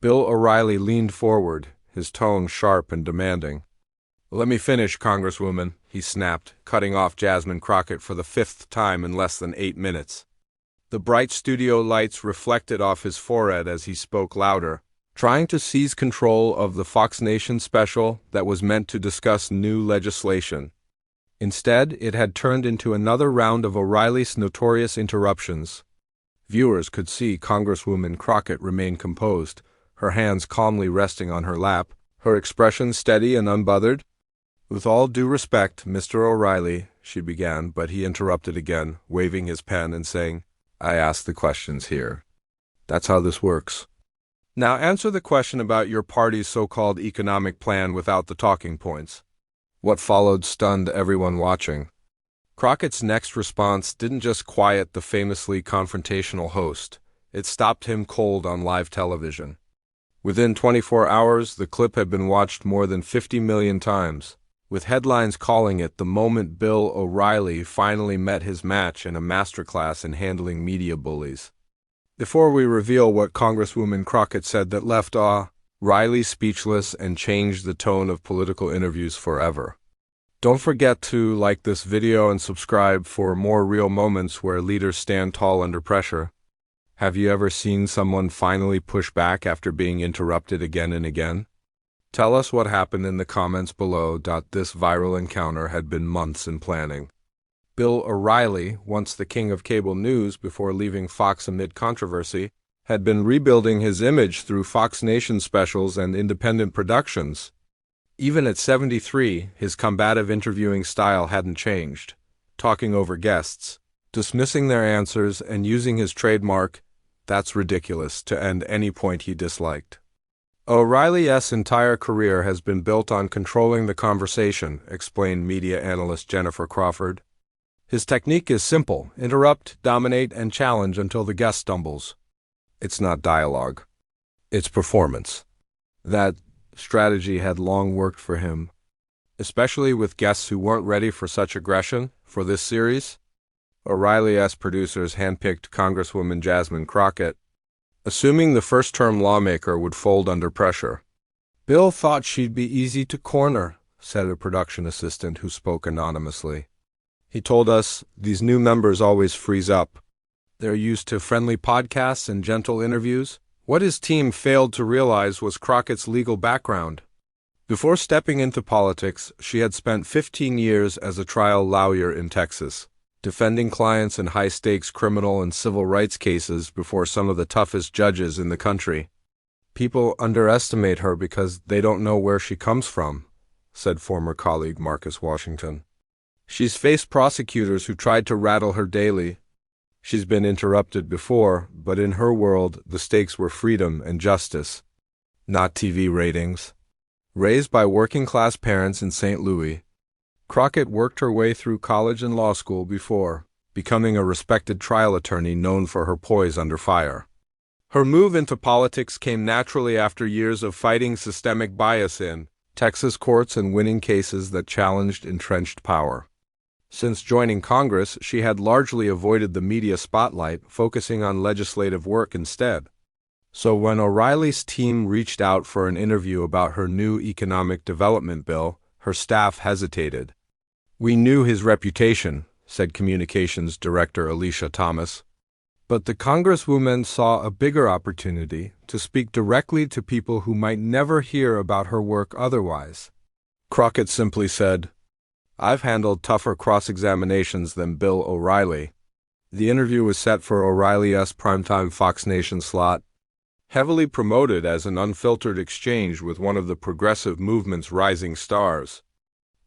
Bill O'Reilly leaned forward, his tone sharp and demanding. "Let me finish, Congresswoman," he snapped, cutting off Jasmine Crockett for the 5th time in less than 8 minutes. The bright studio lights reflected off his forehead as he spoke louder, trying to seize control of the Fox Nation special that was meant to discuss new legislation. Instead, it had turned into another round of O'Reilly's notorious interruptions. Viewers could see Congresswoman Crockett remain composed, her hands calmly resting on her lap, her expression steady and unbothered. "With all due respect, Mr. O'Reilly," she began, but he interrupted again, waving his pen and saying, "I ask the questions here. That's how this works. Now answer the question about your party's so-called economic plan without the talking points." What followed stunned everyone watching. Crockett's next response didn't just quiet the famously confrontational host, it stopped him cold on live television. Within 24 hours, the clip had been watched more than 50 million times, with headlines calling it the moment Bill O'Reilly finally met his match in a masterclass in handling media bullies. Before we reveal what Congresswoman Crockett said that left O'Reilly speechless and changed the tone of political interviews forever. Don't forget to like this video and subscribe for more real moments where leaders stand tall under pressure. Have you ever seen someone finally push back after being interrupted again and again? Tell us what happened in the comments below. This viral encounter had been months in planning. Bill O'Reilly, once the king of cable news before leaving Fox amid controversy, had been rebuilding his image through Fox Nation specials and independent productions. Even at 73, his combative interviewing style hadn't changed, talking over guests, dismissing their answers, and using his trademark, "That's ridiculous," to end any point he disliked. O'Reilly's entire career has been built on controlling the conversation, explained media analyst Jennifer Crawford. His technique is simple: interrupt, dominate, and challenge until the guest stumbles. It's not dialogue. It's performance. That strategy had long worked for him, especially with guests who weren't ready for such aggression. For this series, O'Reilly's producers handpicked Congresswoman Jasmine Crockett, assuming the first-term lawmaker would fold under pressure. "Bill thought she'd be easy to corner," said a production assistant who spoke anonymously. "He told us these new members always freeze up. They're used to friendly podcasts and gentle interviews." What his team failed to realize was Crockett's legal background. Before stepping into politics, she had spent 15 years as a trial lawyer in Texas, defending clients in high-stakes criminal and civil rights cases before some of the toughest judges in the country. "People underestimate her because they don't know where she comes from," said former colleague Marcus Washington. "She's faced prosecutors who tried to rattle her daily. She's been interrupted before, but in her world, the stakes were freedom and justice, not TV ratings." Raised by working-class parents in St. Louis, Crockett worked her way through college and law school before becoming a respected trial attorney known for her poise under fire. Her move into politics came naturally after years of fighting systemic bias in Texas courts and winning cases that challenged entrenched power. Since joining Congress, she had largely avoided the media spotlight, focusing on legislative work instead. So when O'Reilly's team reached out for an interview about her new economic development bill, her staff hesitated. "We knew his reputation," said Communications Director Alicia Thomas. But the Congresswoman saw a bigger opportunity to speak directly to people who might never hear about her work otherwise. Crockett simply said, "I've handled tougher cross-examinations than Bill O'Reilly." The interview was set for O'Reilly's primetime Fox Nation slot, heavily promoted as an unfiltered exchange with one of the progressive movement's rising stars.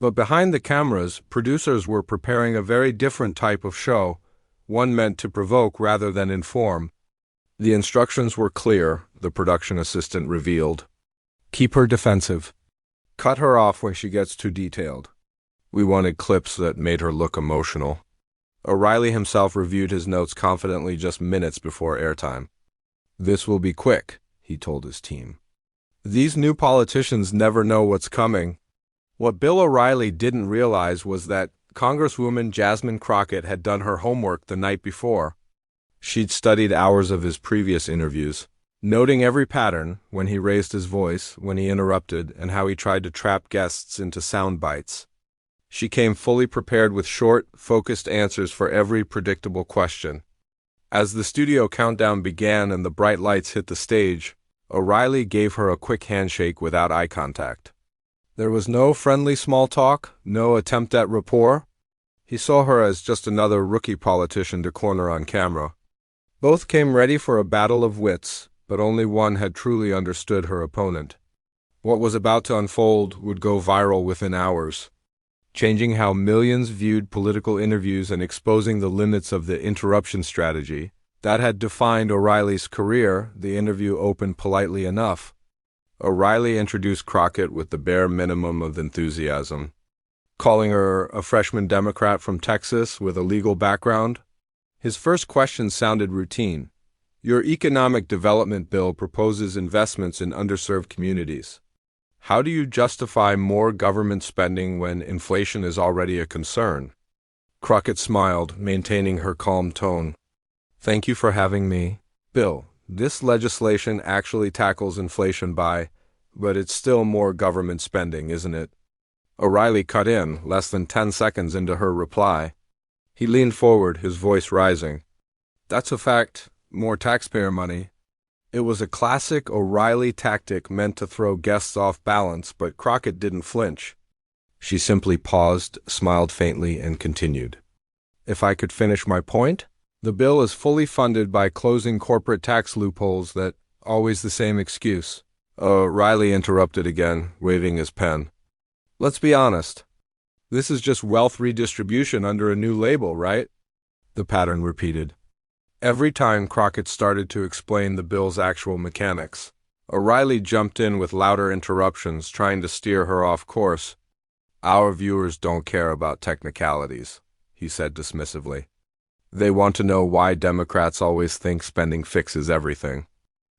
But behind the cameras, producers were preparing a very different type of show, one meant to provoke rather than inform. The instructions were clear, the production assistant revealed. "Keep her defensive. Cut her off when she gets too detailed. We wanted clips that made her look emotional." O'Reilly himself reviewed his notes confidently just minutes before airtime. "This will be quick," he told his team. These new politicians never know what's coming. What Bill O'Reilly didn't realize was that Congresswoman Jasmine Crockett had done her homework the night before. She'd studied hours of his previous interviews, noting every pattern, when he raised his voice, when he interrupted, and how he tried to trap guests into sound bites. She came fully prepared with short, focused answers for every predictable question. As the studio countdown began and the bright lights hit the stage, O'Reilly gave her a quick handshake without eye contact. There was no friendly small talk, no attempt at rapport. He saw her as just another rookie politician to corner on camera. Both came ready for a battle of wits, but only one had truly understood her opponent. What was about to unfold would go viral within hours, changing how millions viewed political interviews and exposing the limits of the interruption strategy that had defined O'Reilly's career. The interview opened politely enough. O'Reilly introduced Crockett with the bare minimum of enthusiasm, calling her a freshman Democrat from Texas with a legal background. His first question sounded routine. Your economic development bill proposes investments in underserved communities. How do you justify more government spending when inflation is already a concern? Crockett smiled, maintaining her calm tone. Thank you for having me, Bill. This legislation actually tackles inflation but it's still more government spending, isn't it? O'Reilly cut in, less than 10 seconds into her reply. He leaned forward, his voice rising. That's a fact, more taxpayer money. It was a classic O'Reilly tactic meant to throw guests off balance, but Crockett didn't flinch. She simply paused, smiled faintly, and continued. If I could finish my point? The bill is fully funded by closing corporate tax loopholes that always the same excuse. O'Reilly interrupted again, waving his pen. Let's be honest. This is just wealth redistribution under a new label, right? The pattern repeated. Every time Crockett started to explain the bill's actual mechanics, O'Reilly jumped in with louder interruptions, trying to steer her off course. Our viewers don't care about technicalities, he said dismissively. They want to know why Democrats always think spending fixes everything.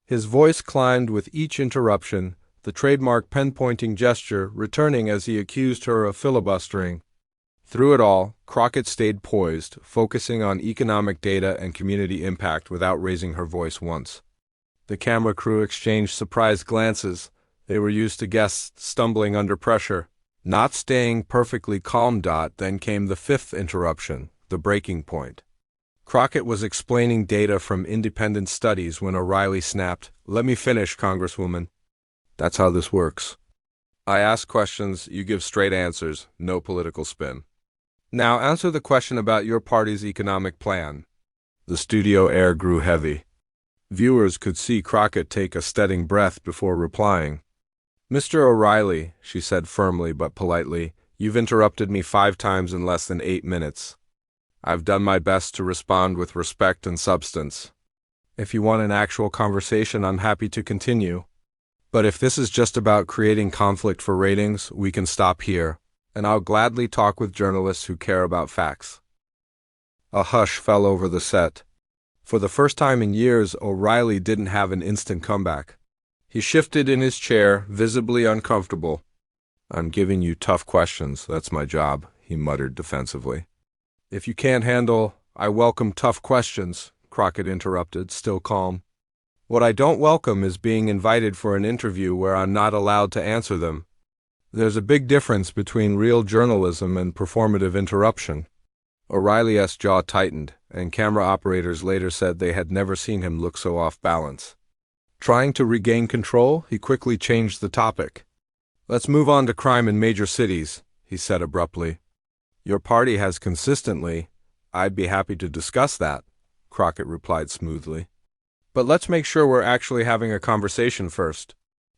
His voice climbed with each interruption, the trademark pen-pointing gesture returning as he accused her of filibustering. Through it all, Crockett stayed poised, focusing on economic data and community impact without raising her voice once. The camera crew exchanged surprised glances. They were used to guests stumbling under pressure, not staying perfectly calm. Then came the fifth interruption, the breaking point. Crockett was explaining data from independent studies when O'Reilly snapped, "Let me finish, Congresswoman. That's how this works. I ask questions, you give straight answers, no political spin. Now answer the question about your party's economic plan." The studio air grew heavy. Viewers could see Crockett take a steady breath before replying. "Mr. O'Reilly," she said firmly but politely, "you've interrupted me 5 times in less than 8 minutes. I've done my best to respond with respect and substance. If you want an actual conversation, I'm happy to continue. But if this is just about creating conflict for ratings, we can stop here, and I'll gladly talk with journalists who care about facts." A hush fell over the set. For the first time in years, O'Reilly didn't have an instant comeback. He shifted in his chair, visibly uncomfortable. "I'm giving you tough questions, that's my job," he muttered defensively. "If you can't handle, I welcome tough questions," Crockett interrupted, still calm. "What I don't welcome is being invited for an interview where I'm not allowed to answer them. There's a big difference between real journalism and performative interruption." O'Reilly's jaw tightened, and camera operators later said they had never seen him look so off balance. Trying to regain control, he quickly changed the topic. "Let's move on to crime in major cities," he said abruptly. "Your party has consistently—" "I'd be happy to discuss that," Crockett replied smoothly. "But let's make sure we're actually having a conversation first.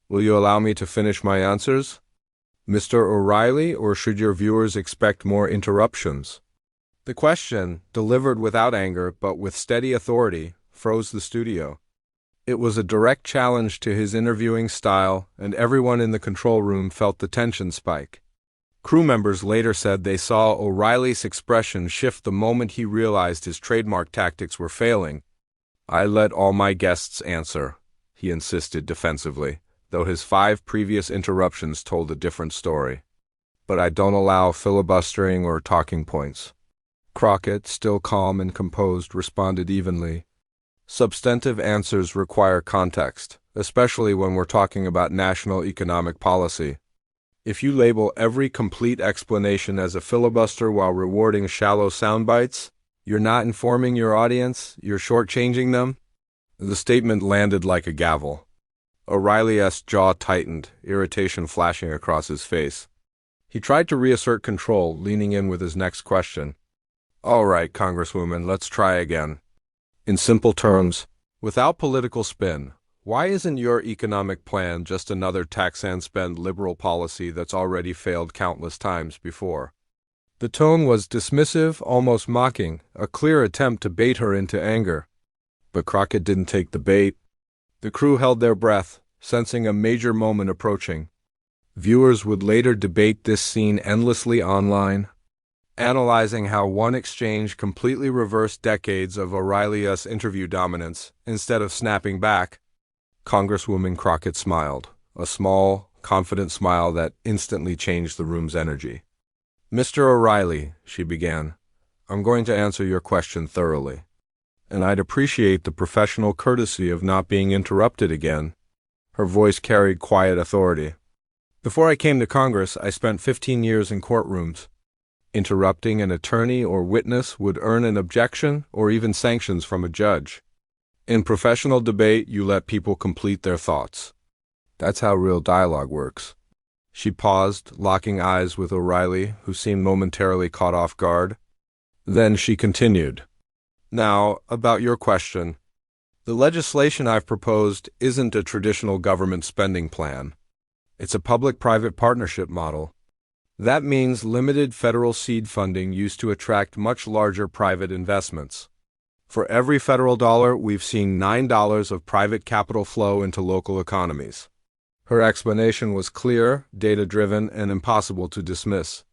Will you allow me to finish my answers, Mr. O'Reilly, or should your viewers expect more interruptions?" The question, delivered without anger but with steady authority, froze the studio. It was a direct challenge to his interviewing style, and everyone in the control room felt the tension spike. Crew members later said they saw O'Reilly's expression shift the moment he realized his trademark tactics were failing. "I let all my guests answer," he insisted defensively, though his 5 previous interruptions told a different story. "But I don't allow filibustering or talking points." Crockett, still calm and composed, responded evenly. Substantive answers require context, especially when we're talking about national economic policy. If you label every complete explanation as a filibuster while rewarding shallow sound bites, you're not informing your audience, you're shortchanging them. The statement landed like a gavel. O'Reilly's jaw tightened, irritation flashing across his face. He tried to reassert control, leaning in with his next question. All right, Congresswoman, let's try again. In simple terms, without political spin, why isn't your economic plan just another tax-and-spend liberal policy that's already failed countless times before? The tone was dismissive, almost mocking, a clear attempt to bait her into anger. But Crockett didn't take the bait. The crew held their breath, sensing a major moment approaching. Viewers would later debate this scene endlessly online, analyzing how one exchange completely reversed decades of O'Reilly's interview dominance. Instead of snapping back, Congresswoman Crockett smiled, a small, confident smile that instantly changed the room's energy. Mr. O'Reilly, she began, I'm going to answer your question thoroughly, and I'd appreciate the professional courtesy of not being interrupted again. Her voice carried quiet authority. Before I came to Congress, I spent 15 years in courtrooms. Interrupting an attorney or witness would earn an objection or even sanctions from a judge. In professional debate, you let people complete their thoughts. That's how real dialogue works. She paused, locking eyes with O'Reilly, who seemed momentarily caught off guard. Then she continued. Now, about your question. The legislation I've proposed isn't a traditional government spending plan. It's a public-private partnership model. That means limited federal seed funding used to attract much larger private investments. For every federal dollar, we've seen $9 of private capital flow into local economies. Her explanation was clear, data-driven, and impossible to dismiss.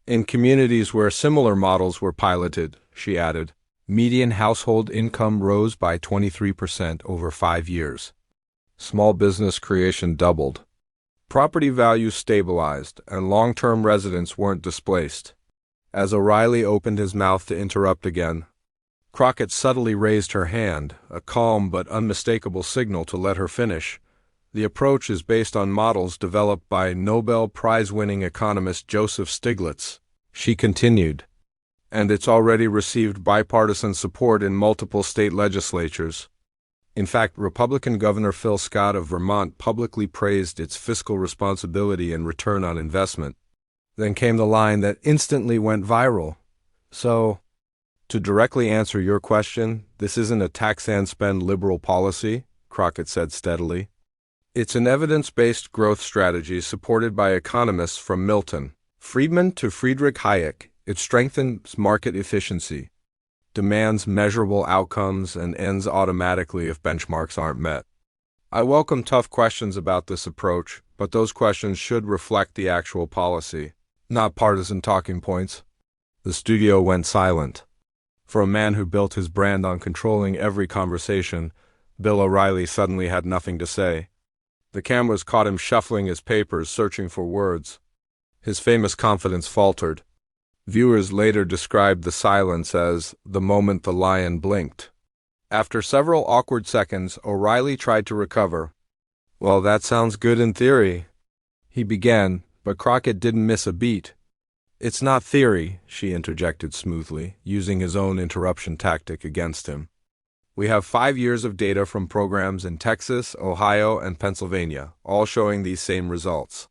In communities where similar models were piloted, she added, median household income rose by 23% over 5 years. Small business creation doubled. Property values stabilized, and long-term residents weren't displaced. As O'Reilly opened his mouth to interrupt again, Crockett subtly raised her hand, a calm but unmistakable signal to let her finish. The approach is based on models developed by Nobel Prize-winning economist Joseph Stiglitz, she continued, and it's already received bipartisan support in multiple state legislatures. In fact, Republican Governor Phil Scott of Vermont publicly praised its fiscal responsibility and return on investment. Then came the line that instantly went viral. So, to directly answer your question, this isn't a tax-and-spend liberal policy, Crockett said steadily. It's an evidence-based growth strategy supported by economists from Milton Friedman to Friedrich Hayek. It strengthens market efficiency, demands measurable outcomes, and ends automatically if benchmarks aren't met. I welcome tough questions about this approach, but those questions should reflect the actual policy, not partisan talking points. The studio went silent. For a man who built his brand on controlling every conversation, Bill O'Reilly suddenly had nothing to say. The cameras caught him shuffling his papers, searching for words. His famous confidence faltered. Viewers later described the silence as the moment the lion blinked. After several awkward seconds, O'Reilly tried to recover. Well, that sounds good in theory, he began, but Crockett didn't miss a beat. It's not theory, she interjected smoothly, using his own interruption tactic against him. We have 5 years of data from programs in Texas, Ohio, and Pennsylvania, all showing these same results.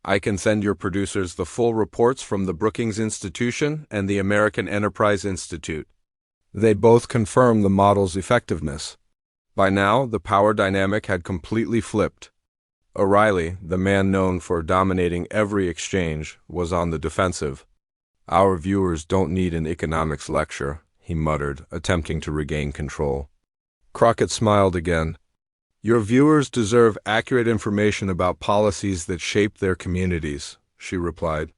I can send your producers the full reports from the Brookings Institution and the American Enterprise Institute. They both confirm the model's effectiveness. By now, the power dynamic had completely flipped. O'Reilly, the man known for dominating every exchange, was on the defensive. Our viewers don't need an economics lecture, he muttered, attempting to regain control. Crockett smiled again. Your viewers deserve accurate information about policies that shape their communities, she replied.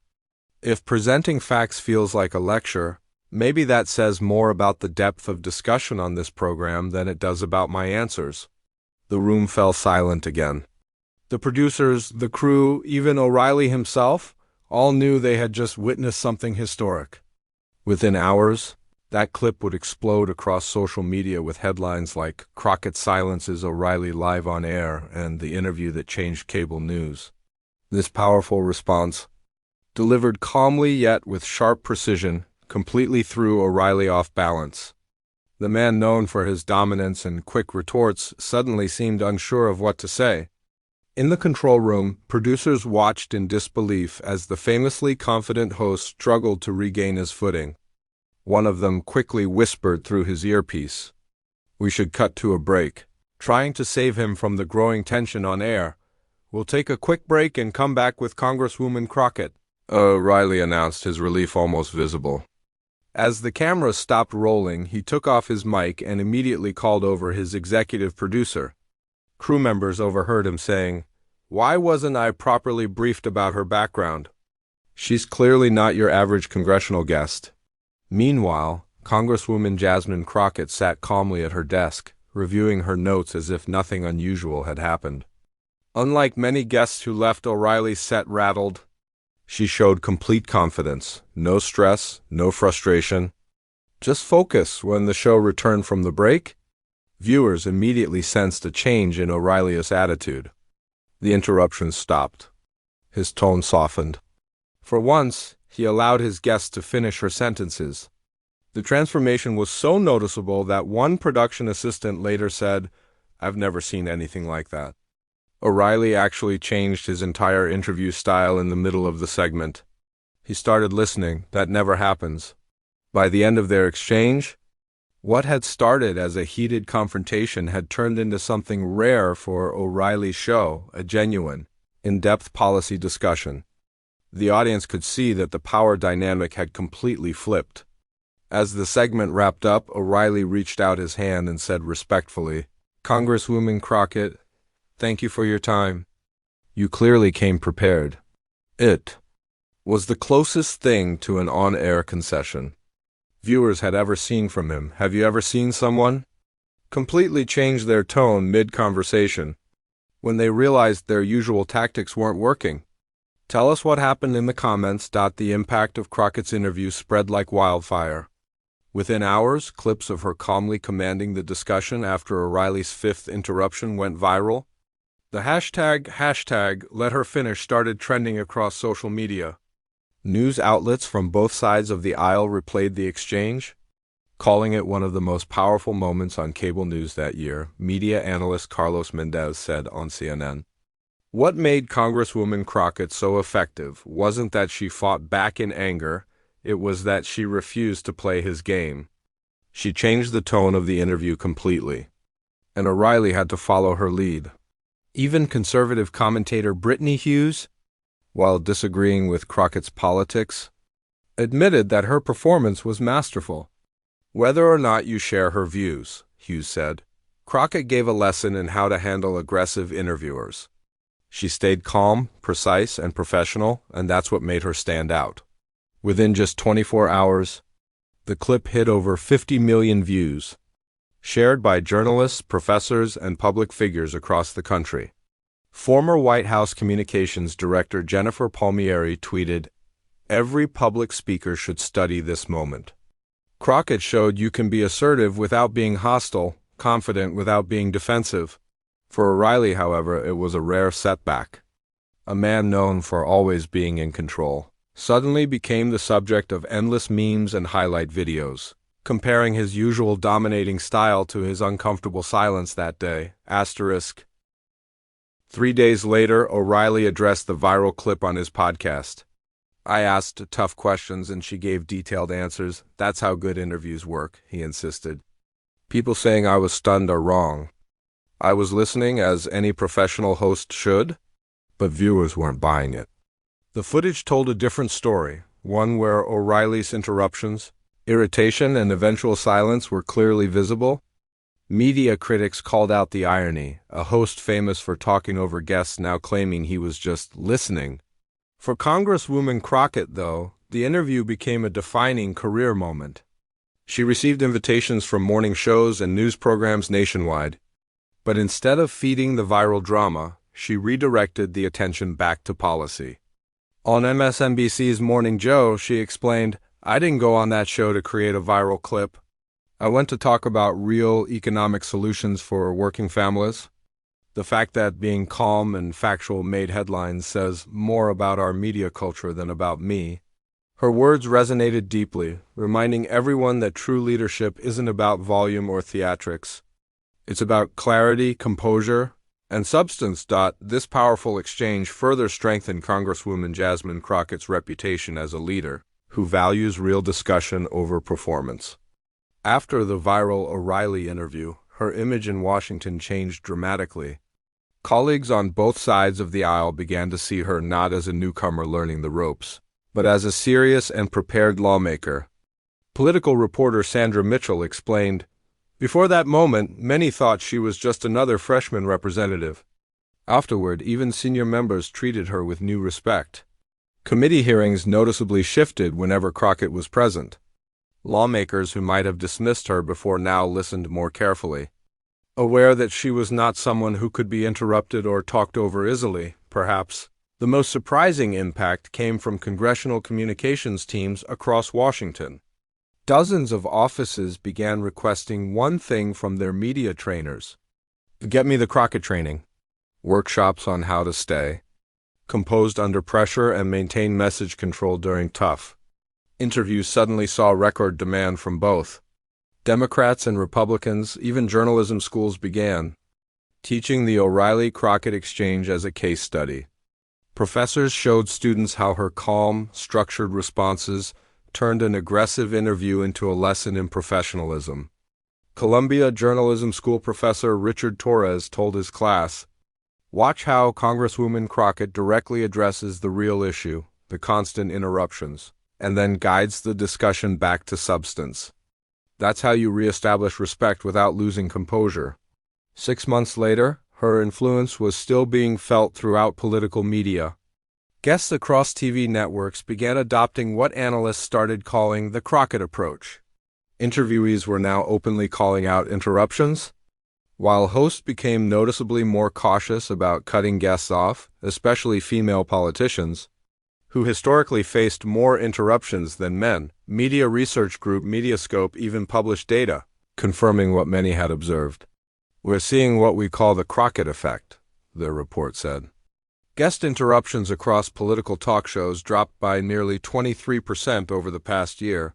If presenting facts feels like a lecture, maybe that says more about the depth of discussion on this program than it does about my answers. The room fell silent again. The producers, the crew, even O'Reilly himself, all knew they had just witnessed something historic. Within hours, That clip would explode across social media with headlines like "Crockett silences O'Reilly live on air" and "The interview that changed cable news." This powerful response, delivered calmly yet with sharp precision, completely threw O'Reilly off balance. The man known for his dominance and quick retorts suddenly seemed unsure of what to say. In the control room, producers watched in disbelief as the famously confident host struggled to regain his footing. One of them quickly whispered through his earpiece, "We should cut to a break," trying to save him from the growing tension on air. "We'll take a quick break and come back with Congresswoman Crockett," O'Reilly announced, his relief almost visible. As the camera stopped rolling, he took off his mic and immediately called over his executive producer. Crew members overheard him saying, "Why wasn't I properly briefed about her background? She's clearly not your average congressional guest." Meanwhile, Congresswoman Jasmine Crockett sat calmly at her desk, reviewing her notes as if nothing unusual had happened. Unlike many guests who left O'Reilly's set rattled, she showed complete confidence, no stress, no frustration, just focus. When the show returned from the break, viewers immediately sensed a change in O'Reilly's attitude. The interruptions stopped. His tone softened. For once, he allowed his guest to finish her sentences. The transformation was so noticeable that one production assistant later said, "I've never seen anything like that." O'Reilly actually changed his entire interview style in the middle of the segment. He started listening. That never happens. By the end of their exchange, what had started as a heated confrontation had turned into something rare for O'Reilly's show, a genuine, in-depth policy discussion. The audience could see that the power dynamic had completely flipped. As the segment wrapped up, O'Reilly reached out his hand and said respectfully, "Congresswoman Crockett, thank you for your time. You clearly came prepared." It was the closest thing to an on-air concession viewers had ever seen from him. Have you ever seen someone completely change their tone mid-conversation when they realized their usual tactics weren't working? Tell us what happened in the comments. The impact of Crockett's interview spread like wildfire. Within hours, clips of her calmly commanding the discussion after O'Reilly's fifth interruption went viral. The hashtag let her finish started trending across social media. News outlets from both sides of the aisle replayed the exchange, calling it one of the most powerful moments on cable news that year, media analyst Carlos Mendez said on CNN. What made Congresswoman Crockett so effective wasn't that she fought back in anger, it was that she refused to play his game. She changed the tone of the interview completely, and O'Reilly had to follow her lead. Even conservative commentator Brittany Hughes, while disagreeing with Crockett's politics, admitted that her performance was masterful. "Whether or not you share her views," Hughes said, Crockett gave a lesson in how to handle aggressive interviewers. She stayed calm, precise, and professional, and that's what made her stand out. Within just 24 hours, the clip hit over 50 million views, shared by journalists, professors, and public figures across the country. Former White House Communications Director Jennifer Palmieri tweeted, "Every public speaker should study this moment." Crockett showed you can be assertive without being hostile, confident without being defensive. For O'Reilly, however, it was a rare setback. A man known for always being in control suddenly became the subject of endless memes and highlight videos, comparing his usual dominating style to his uncomfortable silence that day. 3 days later, O'Reilly addressed the viral clip on his podcast. "I asked tough questions and she gave detailed answers. That's how good interviews work," he insisted. "People saying I was stunned are wrong. I was listening as any professional host should, but viewers weren't buying it." The footage told a different story, one where O'Reilly's interruptions, irritation, and eventual silence were clearly visible. Media critics called out the irony, a host famous for talking over guests now claiming he was just listening. For Congresswoman Crockett, though, the interview became a defining career moment. She received invitations from morning shows and news programs nationwide, but instead of feeding the viral drama, she redirected the attention back to policy. On MSNBC's Morning Joe, she explained, I didn't go on that show to create a viral clip. I went to talk about real economic solutions for working families. The fact that being calm and factual made headlines says more about our media culture than about me. Her words resonated deeply, reminding everyone that true leadership isn't about volume or theatrics. It's about clarity, composure, and substance. This powerful exchange further strengthened Congresswoman Jasmine Crockett's reputation as a leader who values real discussion over performance. After the viral O'Reilly interview, her image in Washington changed dramatically. Colleagues on both sides of the aisle began to see her not as a newcomer learning the ropes, but as a serious and prepared lawmaker. Political reporter Sandra Mitchell explained, "Before that moment, many thought she was just another freshman representative. Afterward, even senior members treated her with new respect. Committee hearings noticeably shifted whenever Crockett was present. Lawmakers who might have dismissed her before now listened more carefully. Aware that she was not someone who could be interrupted or talked over easily, perhaps, the most surprising impact came from congressional communications teams across Washington. Dozens of offices began requesting one thing from their media trainers: get me the Crockett training. Workshops on how to stay composed under pressure and maintain message control during tough interviews suddenly saw record demand from both Democrats and Republicans. Even journalism schools began teaching the O'Reilly-Crockett exchange as a case study. Professors showed students how her calm, structured responses turned an aggressive interview into a lesson in professionalism. Columbia Journalism School professor Richard Torres told his class, "Watch how Congresswoman Crockett directly addresses the real issue, the constant interruptions, and then guides the discussion back to substance. That's how you reestablish respect without losing composure." 6 months later, her influence was still being felt throughout political media. Guests across TV networks began adopting what analysts started calling the Crockett approach. Interviewees were now openly calling out interruptions, while hosts became noticeably more cautious about cutting guests off, especially female politicians, who historically faced more interruptions than men. Media research group Mediascope even published data, confirming what many had observed. "We're seeing what we call the Crockett effect," their report said. Guest interruptions across political talk shows dropped by nearly 23% over the past year,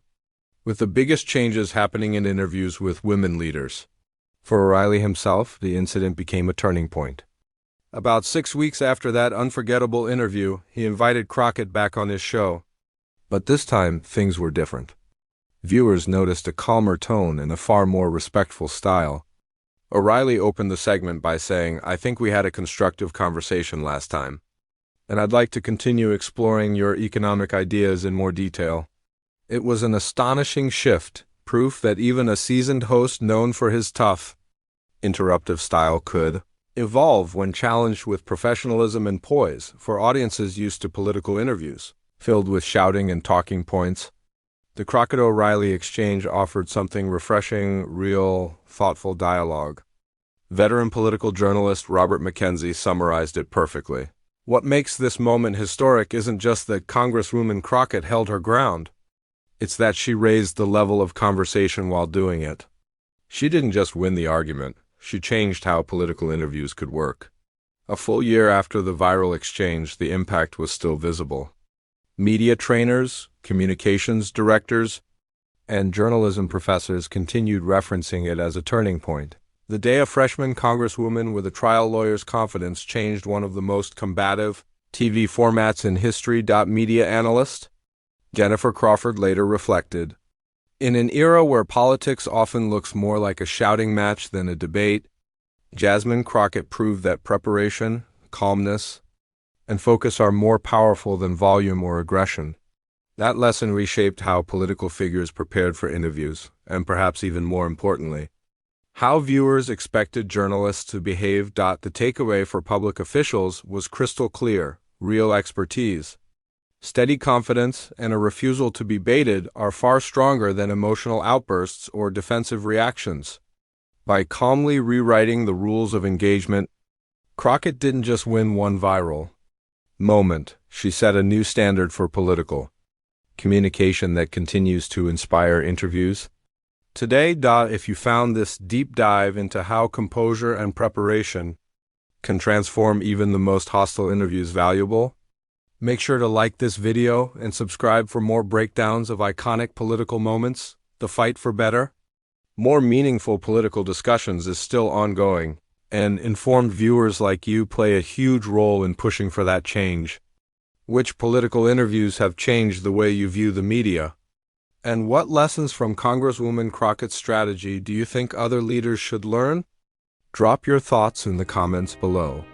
with the biggest changes happening in interviews with women leaders. For O'Reilly himself, the incident became a turning point. About 6 weeks after that unforgettable interview, he invited Crockett back on his show. But this time, things were different. Viewers noticed a calmer tone and a far more respectful style. O'Reilly opened the segment by saying, "I think we had a constructive conversation last time, and I'd like to continue exploring your economic ideas in more detail." It was an astonishing shift, proof that even a seasoned host known for his tough, interruptive style could evolve when challenged with professionalism and poise for audiences used to political interviews, filled with shouting and talking points. The Crockett-O'Reilly exchange offered something refreshing, real, thoughtful dialogue. Veteran political journalist Robert McKenzie summarized it perfectly. "What makes this moment historic isn't just that Congresswoman Crockett held her ground. It's that she raised the level of conversation while doing it. She didn't just win the argument, she changed how political interviews could work." A full year after the viral exchange, the impact was still visible. Media trainers, communications directors, and journalism professors continued referencing it as a turning point. The day a freshman congresswoman with a trial lawyer's confidence changed one of the most combative TV formats in history. Media analyst Jennifer Crawford later reflected, "In an era where politics often looks more like a shouting match than a debate, Jasmine Crockett proved that preparation, calmness, and focus are more powerful than volume or aggression." That lesson reshaped how political figures prepared for interviews, and perhaps even more importantly, how viewers expected journalists to behave. The takeaway for public officials was crystal clear: real expertise, steady confidence, and a refusal to be baited are far stronger than emotional outbursts or defensive reactions. By calmly rewriting the rules of engagement, Crockett didn't just win one viral moment, she set a new standard for political communication that continues to inspire interviews. Today, if you found this deep dive into how composure and preparation can transform even the most hostile interviews valuable, make sure to like this video and subscribe for more breakdowns of iconic political moments, the fight for better. More meaningful political discussions is still ongoing, and informed viewers like you play a huge role in pushing for that change. Which political interviews have changed the way you view the media? And what lessons from Congresswoman Crockett's strategy do you think other leaders should learn? Drop your thoughts in the comments below.